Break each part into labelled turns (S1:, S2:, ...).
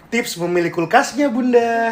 S1: Tips memilih kulkasnya, Bunda.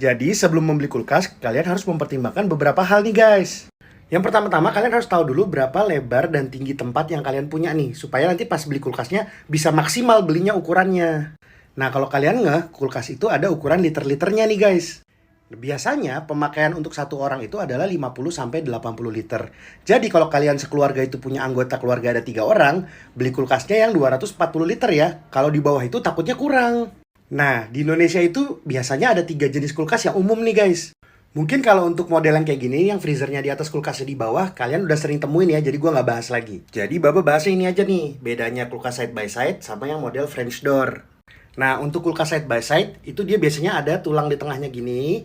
S1: Jadi sebelum membeli kulkas, kalian harus mempertimbangkan beberapa hal nih guys. Yang pertama-tama kalian harus tahu dulu berapa lebar dan tinggi tempat yang kalian punya nih. Supaya nanti pas beli kulkasnya bisa maksimal belinya ukurannya. Nah kalau kalian kulkas itu ada ukuran liter-liternya nih guys. Biasanya pemakaian untuk satu orang itu adalah 50-80 liter. Jadi kalau kalian sekeluarga itu punya anggota keluarga ada 3 orang, beli kulkasnya yang 240 liter ya. Kalau di bawah itu takutnya kurang. Nah, di Indonesia itu biasanya ada 3 jenis kulkas yang umum nih guys. Mungkin kalau untuk model yang kayak gini, yang freezernya di atas kulkasnya di bawah, kalian udah sering temuin ya, jadi gua nggak bahas lagi. Jadi Baba bahasnya ini aja nih, bedanya kulkas side by side sama yang model French door. Nah, untuk kulkas side by side, itu dia biasanya ada tulang di tengahnya gini.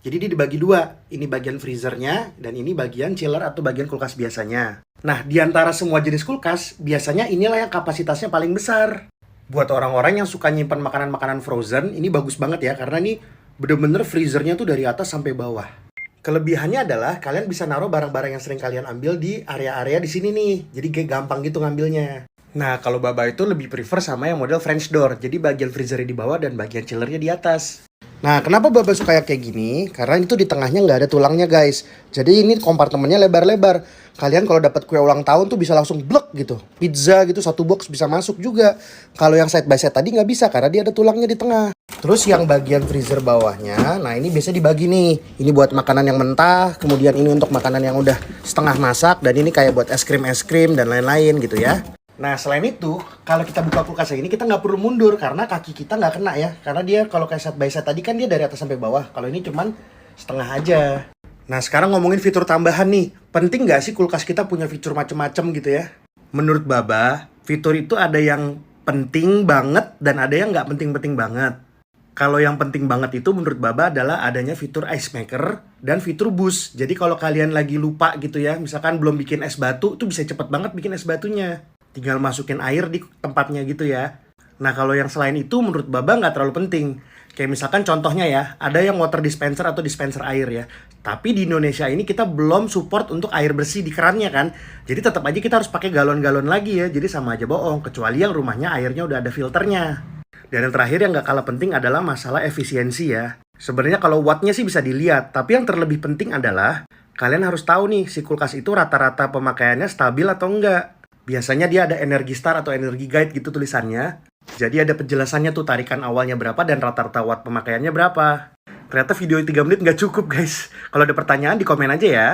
S1: Jadi dia dibagi dua, ini bagian freezernya, dan ini bagian chiller atau bagian kulkas biasanya. Nah, di antara semua jenis kulkas, biasanya inilah yang kapasitasnya paling besar. Buat orang-orang yang suka nyimpan makanan-makanan frozen, ini bagus banget ya, karena ini bener-bener freezernya tuh dari atas sampai bawah. Kelebihannya adalah kalian bisa naruh barang-barang yang sering kalian ambil di area-area di sini nih, jadi kayak gampang gitu ngambilnya. Nah, kalau Baba itu lebih prefer sama yang model French door, jadi bagian freezernya di bawah dan bagian chillernya di atas. Nah, kenapa Baba suka kayak gini? Karena itu di tengahnya nggak ada tulangnya guys. Jadi ini kompartemennya lebar-lebar. Kalian kalau dapat kue ulang tahun tuh bisa langsung blek gitu. Pizza gitu satu box bisa masuk juga. Kalau yang side by side tadi nggak bisa karena dia ada tulangnya di tengah. Terus yang bagian freezer bawahnya, nah ini biasa dibagi nih. Ini buat makanan yang mentah, kemudian ini untuk makanan yang udah setengah masak, dan ini kayak buat es krim dan lain-lain gitu ya. Nah selain itu, kalau kita buka kulkas ini kita nggak perlu mundur karena kaki kita nggak kena ya. Karena dia kalau kayak side by side tadi kan dia dari atas sampai bawah. Kalau ini cuman setengah aja. Nah sekarang ngomongin fitur tambahan nih. Penting nggak sih kulkas kita punya fitur macem-macem gitu ya? Menurut Baba, fitur itu ada yang penting banget dan ada yang nggak penting-penting banget. Kalau yang penting banget itu menurut Baba adalah adanya fitur ice maker dan fitur boost. Jadi kalau kalian lagi lupa gitu ya, misalkan belum bikin es batu, tuh bisa cepet banget bikin es batunya. Tinggal masukin air di tempatnya gitu ya. Nah kalau yang selain itu menurut Baba nggak terlalu penting. Kayak misalkan contohnya ya, ada yang water dispenser atau dispenser air ya. Tapi di Indonesia ini kita belum support untuk air bersih di kerannya kan. Jadi tetap aja kita harus pakai galon-galon lagi ya. Jadi sama aja bohong, kecuali yang rumahnya airnya udah ada filternya. Dan yang terakhir yang nggak kalah penting adalah masalah efisiensi ya. Sebenarnya kalau wattnya sih bisa dilihat, tapi yang terlebih penting adalah kalian harus tahu nih si kulkas itu rata-rata pemakaiannya stabil atau enggak. Biasanya dia ada Energy Star atau Energy Guide gitu tulisannya. Jadi ada penjelasannya tuh tarikan awalnya berapa dan rata-rata watt pemakaiannya berapa. Ternyata video 3 menit nggak cukup guys. Kalau ada pertanyaan di komen aja ya.